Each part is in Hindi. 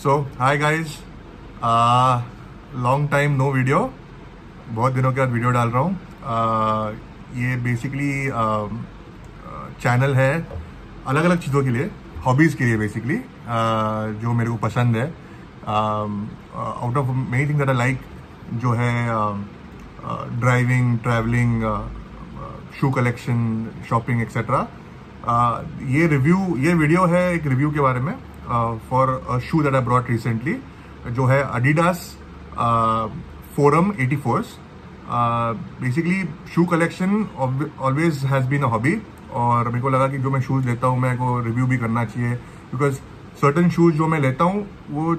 सो hi guys, long time no video. बहुत दिनों के बाद वीडियो डाल रहा हूँ। ये बेसिकली चैनल है अलग अलग चीज़ों के लिए, हॉबीज़ के लिए बेसिकली, जो मेरे को पसंद है। Out of many thing that I like, जो है driving, travelling, shoe collection, shopping etcetera. ये वीडियो है एक रिव्यू के बारे में for a shoe that I brought recently, जो है Adidas Forum 84s। Basically shoe collection always has been a hobby, और मेरे को लगा कि जो मैं शूज़ लेता हूँ मेरे को रिव्यू भी करना चाहिए, बिकॉज सर्टन शूज़ जो मैं लेता हूँ वो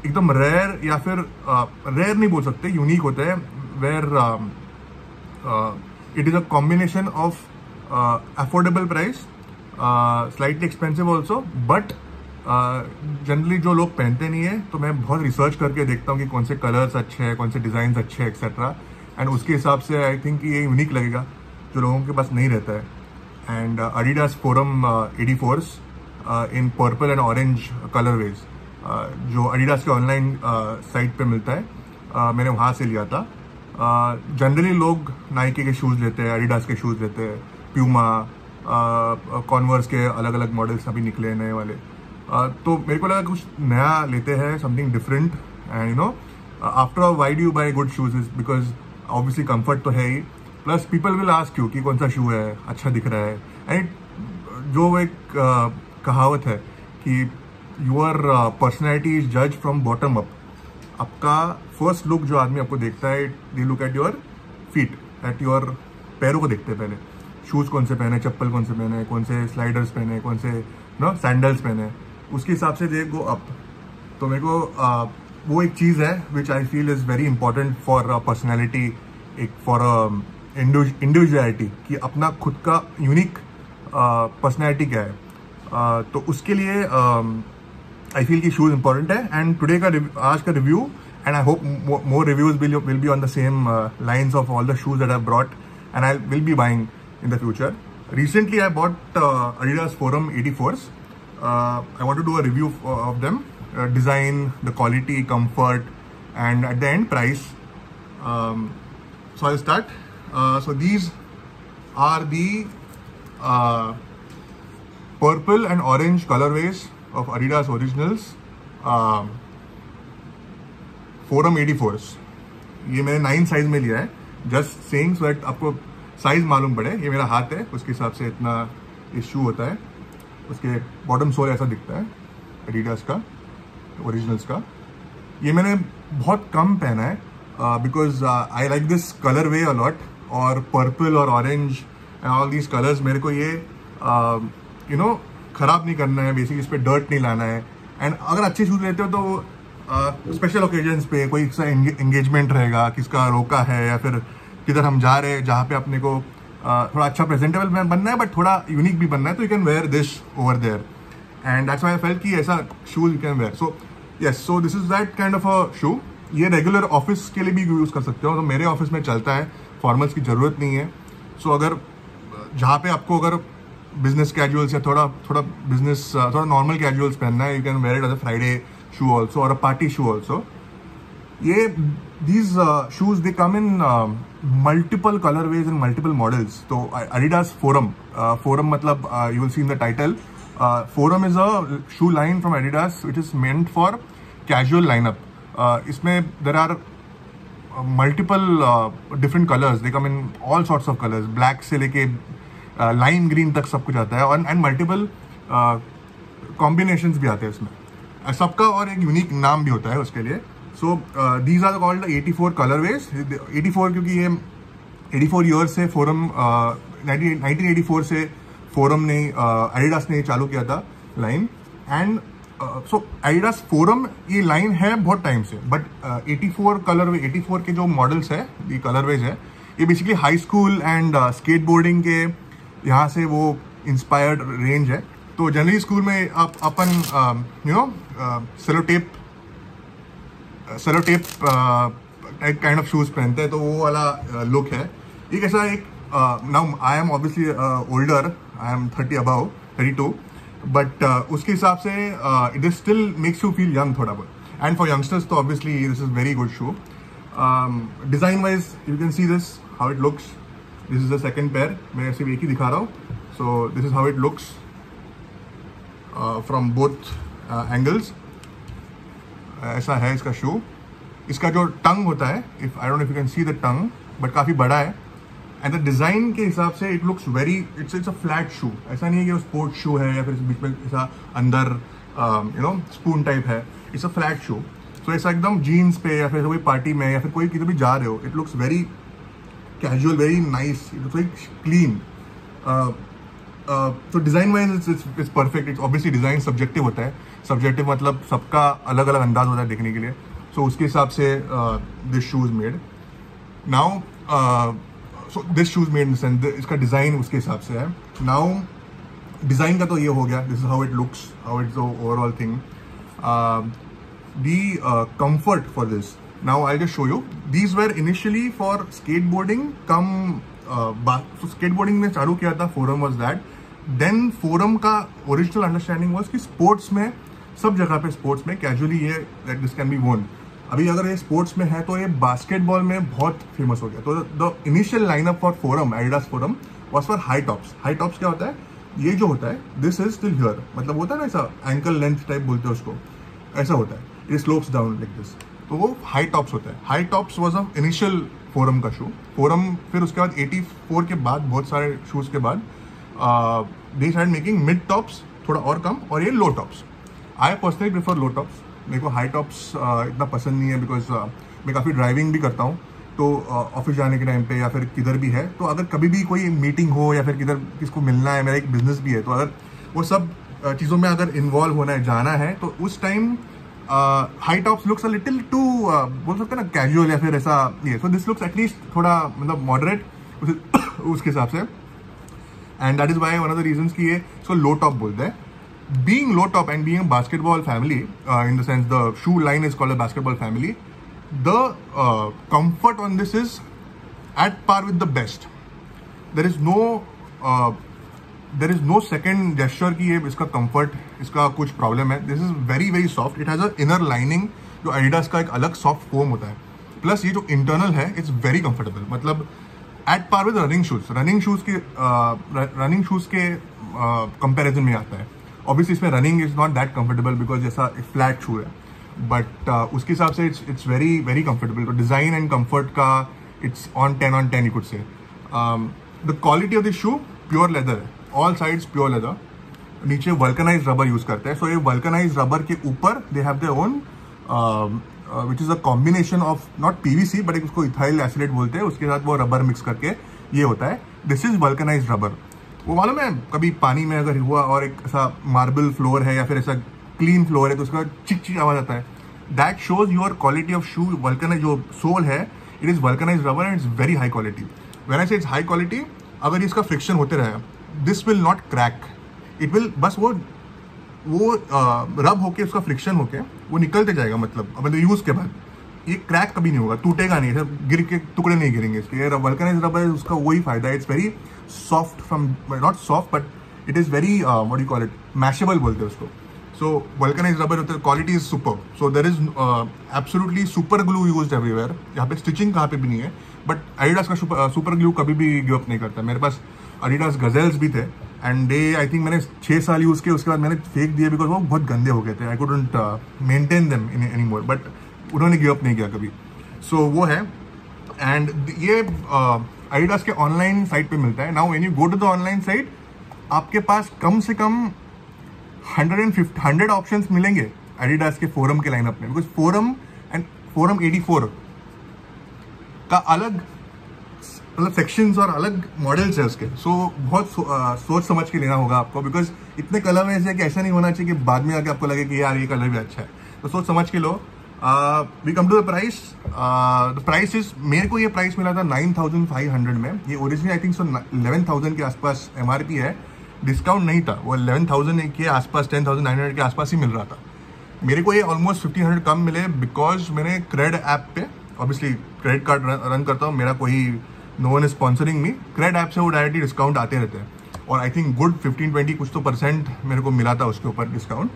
एकदम रेयर, या फिर रेयर नहीं बोल सकते, यूनिक होते हैं, where it is a combination of affordable price, slightly expensive also, but generally जो लोग पहनते नहीं है, तो मैं बहुत रिसर्च करके देखता हूँ कि कौन से कलर्स अच्छे हैं, कौन से डिज़ाइन अच्छे हैं एक्सेट्रा, एंड उसके हिसाब से आई थिंक ये यूनिक लगेगा जो लोगों के पास नहीं रहता है। And Adidas Forum 84s in purple and orange colourways, जो Adidas के ऑनलाइन साइट पे मिलता है, मैंने वहाँ से लिया था। जनरली लोग नाइकी के शूज़ लेते हैं, Adidas के शूज़ लेते हैं, प्यूमा, कॉन्वर्स के अलग अलग मॉडल्स अभी निकले हैं नए वाले। तो मेरे को लगा कुछ नया लेते हैं, something different, and you know after all why do you buy good shoes is because obviously comfort तो है ही, plus people will ask you कि कौन सा शू है, अच्छा दिख रहा है। एंड जो एक कहावत है कि योर पर्सनैलिटी इज जज फ्रॉम बॉटम अप। आपका फर्स्ट लुक जो आदमी आपको देखता है, they look at your feet, at your पैरों को देखते हैं पहले, शूज़ कौन से पहने, चप्पल कौन से पहने, कौन से स्लाइडर्स पहने, कौन से सैंडल्स पहने, उसके हिसाब से दे गो अप। तो मेरे को वो एक चीज़ है which I feel is very important for personality, एक फॉर इंडिविजुअलिटी, कि अपना खुद का यूनिक पर्सनैलिटी क्या है। तो उसके लिए आई फील कि शूज़ इंपॉर्टेंट है। एंड टुडे का आज का review, and I hope more reviews will be on the same lines of all the shoes that I brought and I will be buying in the future. Recently I bought Adidas Forum 84s. I want to do a review of them, design, the quality, comfort, and at the end price. So I'll start. So these are the purple and orange colorways of Adidas Originals Forum 84s. ये मैंने 9 साइज में लिया है, just saying so that आपको साइज मालूम पड़े। ये मेरा हाथ है, उसके हिसाब से इतना ये शू होता है। उसके बॉटम सोल ऐसा दिखता है Adidas का, ओरिजिनल्स का। ये मैंने बहुत कम पहना है because I like this colourway a lot, और पर्पल और orange and all these colours मेरे को ये यू नो ख़राब नहीं करना है, बेसिकली इस पर डर्ट नहीं लाना है। एंड अगर अच्छे शूज़ लेते हो तो स्पेशल ओकेजन्स पे कोई सा एंगेजमेंट रहेगा, किसका रोका है, या फिर किधर हम जा रहे हैं जहाँ पे अपने को थोड़ा अच्छा प्रेजेंटेबल बनना है बट थोड़ा यूनिक भी बनना है, तो you can wear this over there, and that's why I felt कि ऐसा shoes you can wear. So yes, so this is that kind of a shoe. ये रेगुलर ऑफिस के लिए भी यूज़ कर सकते हो, तो मेरे ऑफिस में चलता है, फॉर्मल्स की ज़रूरत नहीं है। सो अगर जहाँ पे आपको अगर बिजनेस कैजुअल्स या थोड़ा बिजनेस थोड़ा नॉर्मल कैजुअल्स पहनना है, you can wear it as a Friday shoe also, और अ पार्टी शू ऑल्सो। ये these shoes they come in multiple colorways and multiple models. So Adidas Forum, Forum मतलब you will see in the title, Forum is a shoe line from Adidas which is meant for casual lineup. इसमें there are multiple different colors. They come in all sorts of colors, black से लेके lime green तक सब कुछ आता है, and multiple combinations भी आते हैं इसमें, सबका और एक यूनिक नाम भी होता है उसके लिए। So these are called 84 colourways. 84 क्योंकि ये 84 ईयर्स से फोरम 1984 से फोरम ने Adidas ने चालू किया था line. And so Adidas forum ये लाइन है बहुत टाइम से, बट 84 कलरवे, 84 के जो मॉडल्स है, ये कलरवेज है, ये basically high school and skateboarding के यहाँ से वो इंस्पायर्ड रेंज है। तो जनरली स्कूल में आप अपन you know sellotape kind of shoes पहनते हैं, तो वो वाला लुक है। एक ऐसा एक now I am obviously older, I am 30 above 32, but उसके हिसाब से it is still makes you feel young थोड़ा बहुत. एंड फॉर यंगस्टर्स तो obviously this is very good shoe. Design wise you can see this how it looks. This is the second pair. मैं सिर्फ एक ही दिखा रहा हूँ. सो this is how it looks from both angles. ऐसा है इसका शू. इसका जो टंग होता है, if I don't know if you can see the tongue, but काफ़ी बड़ा है. एंड द डिज़ाइन के हिसाब से it looks very, it's a flat shoe. ऐसा नहीं है कि वो स्पोर्ट्स शू है या फिर बीच में ऐसा अंदर यू नो स्पून टाइप है. इट्स अ फ्लैट शू. सो ऐसा एकदम जीन्स पे या फिर कोई पार्टी में या फिर कोई किधर भी जा रहे हो, it looks very casual, very nice, it looks very clean. तो design wise it's perfect. It's obviously design subjective होता है. सब्जेक्टिव मतलब सबका अलग अलग अंदाज होता है देखने के लिए. सो उसके हिसाब से this shoes made. Now so this shoes made in sense इसका डिज़ाइन उसके हिसाब से है. नाउ डिज़ाइन का तो ये हो गया. This is how it looks, how it's the overall thing. The comfort for this, now I just show you. These were initially for skateboarding कम. तो स्केटबोर्डिंग में चालू किया था, Forum was that. Then Forum का ओरिजिनल अंडरस्टैंडिंग वॉज कि स्पोर्ट्स में, सब जगह पे स्पोर्ट्स में कैजुअली ये दैट दिस कैन बी वोन. अभी अगर ये स्पोर्ट्स में है तो ये बास्केटबॉल में बहुत फेमस हो गया. तो the initial lineup for forum, Adidas forum, was for high tops. High tops क्या होता है? ये जो होता है, दिस इज स्टिल हियर, मतलब होता है ना ऐसा एंकल लेंथ टाइप बोलते हैं उसको, ऐसा होता है. It slopes down like this. तो वो हाई टॉप्स होता है. High tops was a initial forum का शू. फोरम फिर उसके बाद 84 के बाद, बहुत सारे शूज के बाद they start making mid tops, थोड़ा और कम, और ये low tops. I personally prefer low tops. मेरे को हाई टॉप्स इतना पसंद नहीं है, बिकॉज मैं काफ़ी ड्राइविंग भी करता हूँ. तो ऑफिस जाने के टाइम पे या फिर किधर भी है, तो अगर कभी भी कोई मीटिंग हो या फिर किधर किसको मिलना है, मेरा एक बिजनेस भी है, तो अगर वो सब चीज़ों में अगर इन्वॉल्व होना है, जाना है, तो उस time high tops looks a little too, बोल सकते हैं ना, कैजुअल या फिर ऐसा ये. सो दिस लुक्स एटलीस्ट थोड़ा मतलब मॉडरेट उसके हिसाब से. And that is why one of the reasons कि ये सो लो टॉप बोलते हैं. Being low top and being a basketball family, in the sense the shoe line is called a basketball family, the comfort on this is at par with the best. There is no second gesture कि ये इसका comfort, इसका कुछ problem है. This is very very soft. It has a inner lining जो Adidas का एक अलग soft foam होता है. Plus ये जो internal है, it's very comfortable. मतलब at par with running shoes. Running shoes के comparison में आता है. ऑब्वियसली इसमें running is not that comfortable because जैसा फ्लैट शू है, बट उसके हिसाब से इट्स वेरी वेरी कंफर्टेबल. तो डिज़ाइन एंड कंफर्ट का it's on 10 on 10 you could say. The quality of this shoe pure leather है, ऑल साइड्स प्योर लेदर. नीचे वल्कनाइज रबर यूज करते हैं. सो ये वल्कनाइज रबर के ऊपर they have their own which is a combination of not PVC but उसको इथाइल एसिलेट बोलते हैं, उसके साथ वो रबर मिक्स करके ये होता है. This is vulcanise rubber. वो मालूम है कभी पानी में अगर हुआ और एक ऐसा मार्बल फ्लोर है या फिर ऐसा क्लीन फ्लोर है तो उसका चिक चिक आवाज आता है. That shows your quality of shoe. Vulcanise जो सोल है, it is vulcanise rubber and it's very high quality. When I से इट्स हाई क्वालिटी, अगर इसका फ्रिक्शन होते रहे, this will not crack. It will बस वो रब होके, उसका फ्रिक्शन होके वो निकलते जाएगा. मतलब यूज के बाद ये क्रैक कभी नहीं होगा, टूटेगा नहीं, गिर के टुकड़े नहीं गिरेंगे इसके. वल्कनाइज रबर उसका वही फायदा है. It's very soft, from not soft but it is very what you call it, mashable बोलते हैं उसको. सो वल्कनाइज रबर होता है, quality is super. So there is absolutely super glue used everywhere. यहाँ पे स्टिचिंग कहाँ पे भी नहीं है, बट एडिडास का सुपर ग्लू कभी भी गिव अप नहीं करता. मेरे पास एडिडास गजेल्स भी थे एंड दे आई थिंक मैंने 6 साल यूज किए, उसके बाद मैंने फेंक दिए बिकॉज वो बहुत गंदे हो गए थे. I couldn't maintain them any more, but उन्होंने गिव अप नहीं किया कभी. सो वो है. एंड ये एडिडास के ऑनलाइन साइट पे मिलता है. Now when you go to the online site, आपके पास कम से कम 100 ऑप्शंस मिलेंगे एडिडास के फोरम के लाइनअप में. बिकॉज फोरम एंड फोरम 84 का अलग मतलब सेक्शंस और अलग मॉडल्स है उसके. सो बहुत सोच समझ के लेना होगा आपको, बिकॉज इतने कलर में ऐसे कि ऐसा नहीं होना चाहिए कि बाद में आके आपको लगे कि यार ये कलर भी अच्छा है. तो सोच समझ के लो. We come to the price. The price is, मेरे को ये प्राइस मिला था 9,500 में. ये ओरिजिनली आई थिंक 11,000 के आसपास MRP है. डिस्काउंट नहीं था, वो 11,000 के आसपास 10,900 के आसपास ही मिल रहा था. मेरे को ये ऑलमोस्ट 1,500 कम मिले बिकॉज मैंने क्रेड ऐप पे, ऑब्वियसली क्रेडिट कार्ड रन करता हूँ, मेरा कोई no one is sponsoring me. Cred app से वो डायरेक्टली डिस्काउंट आते रहते हैं. और आई थिंक गुड 15-20 कुछ तो परसेंट मेरे को मिला था उसके ऊपर डिस्काउंट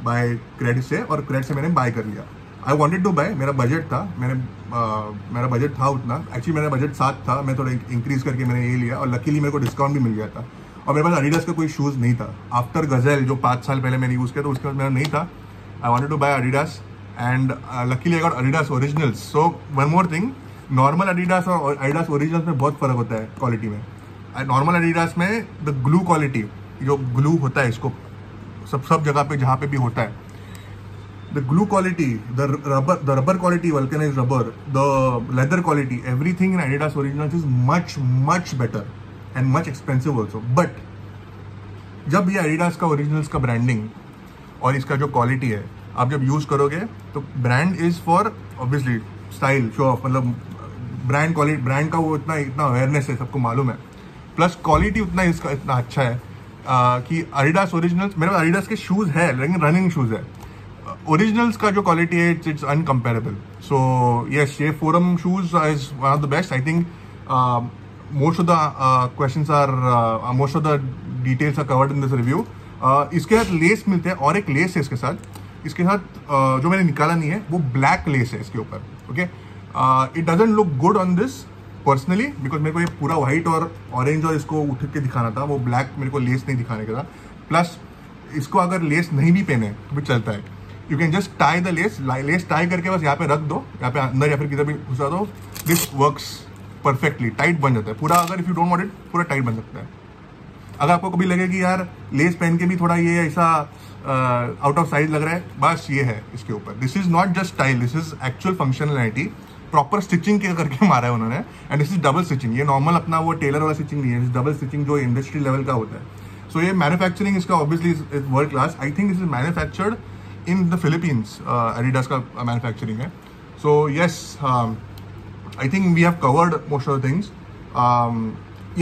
बाय क्रेडिट से, और क्रेडिट से मैंने बाय कर लिया। आई वॉन्टेड टू बाय, मेरा बजट था, मेरा बजट था उतना, एक्चुअली मेरा बजट 7 था, मैं थोड़ा इंक्रीज करके मैंने ये लिया और लकीली मेरे को डिस्काउंट भी मिल गया था। और मेरे पास एडिडास का कोई शूज़ नहीं था आफ्टर गज़ल जो 5 साल पहले मैंने यूज़ किया, तो उसके बाद मेरा नहीं था। I wanted to buy Adidas and luckily I got Adidas Originals. So one more thing, normal Adidas और एडिडास ओरिजिनल्स में बहुत फ़र्क होता है क्वालिटी में। नॉर्मल एडिडास में द ग्लू क्वालिटी, जो ग्लू होता है इसको सब जगह पे जहाँ पे भी होता है, the glue quality, the rubber quality, vulcanized rubber, the leather quality, everything in Adidas Originals is much better and much expensive also. But जब ये Adidas का Originals का ब्रांडिंग और इसका जो क्वालिटी है आप जब यूज़ करोगे तो brand is for obviously style show off, मतलब ब्रांड क्वालिटी, ब्रांड का वो इतना अवेयरनेस है, सबको मालूम है, प्लस क्वालिटी उतना इसका इतना अच्छा है कि Adidas Originals, मेरे पास Adidas के शूज़ है लेकिन रनिंग शूज़ है, ओरिजिनल्स का जो क्वालिटी है इट्स अनकम्पेरेबल। सो यस, ये Forum shoes is one of the best. I think most of the questions are, most of the details are covered in this review. इसके साथ लेस मिलते हैं और एक लेस है इसके साथ, जो मैंने निकाला नहीं है वो ब्लैक लेस है इसके ऊपर। Okay, it doesn't look good on this personally because मेरे को ये पूरा व्हाइट और ऑरेंज और इसको उठ के दिखाना था, वो ब्लैक मेरे को लेस नहीं दिखाने का था। प्लस इसको अगर लेस नहीं भी पहने तो भी चलता है, you can just tie the less tie करके बस यहाँ पे रख दो, यहाँ पे अंदर या फिर किधर भी घुसा दो, दिस वर्क्स परफेक्टली, टाइट बन जाता है पूरा। अगर if you don't want it, पूरा टाइट बन सकता है। अगर आपको कभी लगे कि यार लेस पहन के भी थोड़ा ये ऐसा आउट ऑफ साइज लग रहा है, बस ये है इसके ऊपर। This is not just style, this is actual functionality, proper stitching करके मारा है उन्होंने। And this is double stitching, ये नॉर्मल अपना वो टेलर वाला स्टिचिंग नहीं है, डबल स्टिचिंग जो इंडस्ट्री लेवल का होता है। सो ये मैन्युफैक्चरिंग इसका obviously is world class. I think this is manufactured in the Philippines, Adidas का manufacturing है। So yes, I think we have covered most of the things.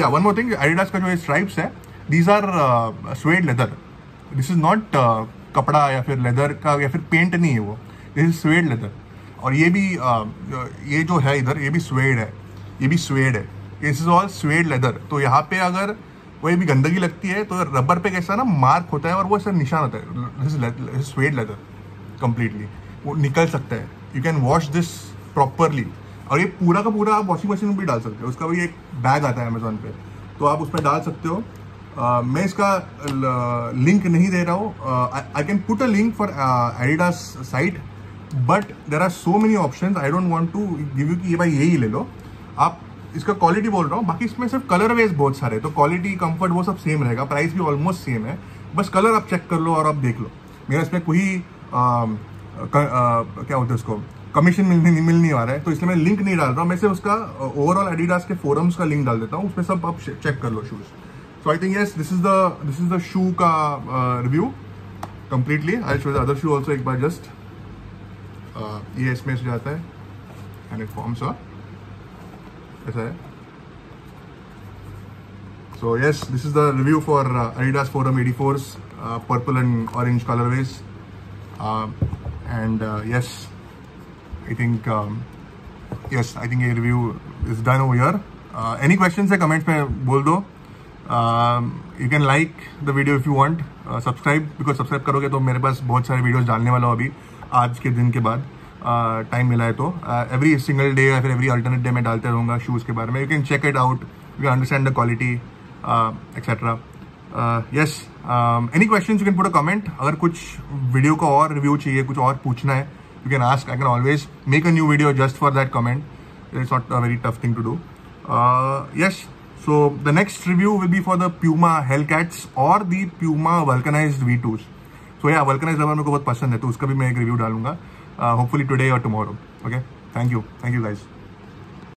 Yeah, one more thing, Adidas का जो stripes है, these are suede leather. This is not कपड़ा या फिर leather का या फिर paint नहीं है वो, this is suede leather। और ये भी ये जो है इधर, ये भी suede है, ये भी suede है, this is all suede leather। तो यहाँ पे अगर वही भी गंदगी लगती है तो रबर पे कैसा ना मार्क होता है और वो ऐसा निशान होता है, स्वेड लेदर कंप्लीटली, वो निकल सकता है। You can wash this properly, और ये पूरा का पूरा आप वॉशिंग मशीन में भी डाल सकते हो। उसका भी एक बैग आता है अमेजोन पे, तो आप उसमें डाल सकते हो। मैं इसका लिंक नहीं दे रहा हूँ, I can put a link for Adidas site, but there are so many options, I don't want to give you कि ये भाई यही ले लो। आप इसका क्वालिटी बोल रहा हूँ, बाकी इसमें सिर्फ कलर वेज बहुत सारे, तो क्वालिटी कंफर्ट वो सब सेम रहेगा, प्राइस भी ऑलमोस्ट सेम है, बस कलर आप चेक कर लो और आप देख लो। मेरा इसमें कोई क्या होता है उसको कमीशन मिलने आ रहा है, तो इसलिए मैं लिंक नहीं डाल रहा हूँ। मैं सिर्फ उसका ओवरऑल एडिडास के फोरम्स का लिंक डाल देता हूँ, उसमें सब आप चेक कर लो shoes. So I think yes, this is the shoe का review completely. I show the other shoe also एक बार जस्ट, ये इसमें से जाता है एंड इट फॉर्म्स ऐसा है। So yes, this is the review for Adidas Forum 84's purple and orange colorways, and yes, I think ये review is done over here. Any questions है comments में बोल दो। You can like the video if you want, subscribe, because subscribe करोगे तो मेरे पास बहुत सारे वीडियोस डालने वाला हूँ अभी आज के दिन के बाद, टाइम मिला है तो एवरी सिंगल डे या फिर एवरी अल्टरनेट डे में डालते रहूँगा शूज़ के बारे में। You can check it out, you can understand the quality etcetera. Yes, any questions you can put a comment. अगर कुछ वीडियो का और रिव्यू चाहिए, कुछ और पूछना है, you can ask, I can always make a new video just for that comment. It's not a very tough thing to do. Yes, so the next review will be for the Puma Hellcats or the Puma vulcanized V2s. So yeah, vulcanized rubber मेरे को बहुत पसंद है, तो उसका भी मैं एक रिव्यू डालूंगा hopefully today or tomorrow. Okay, thank you guys.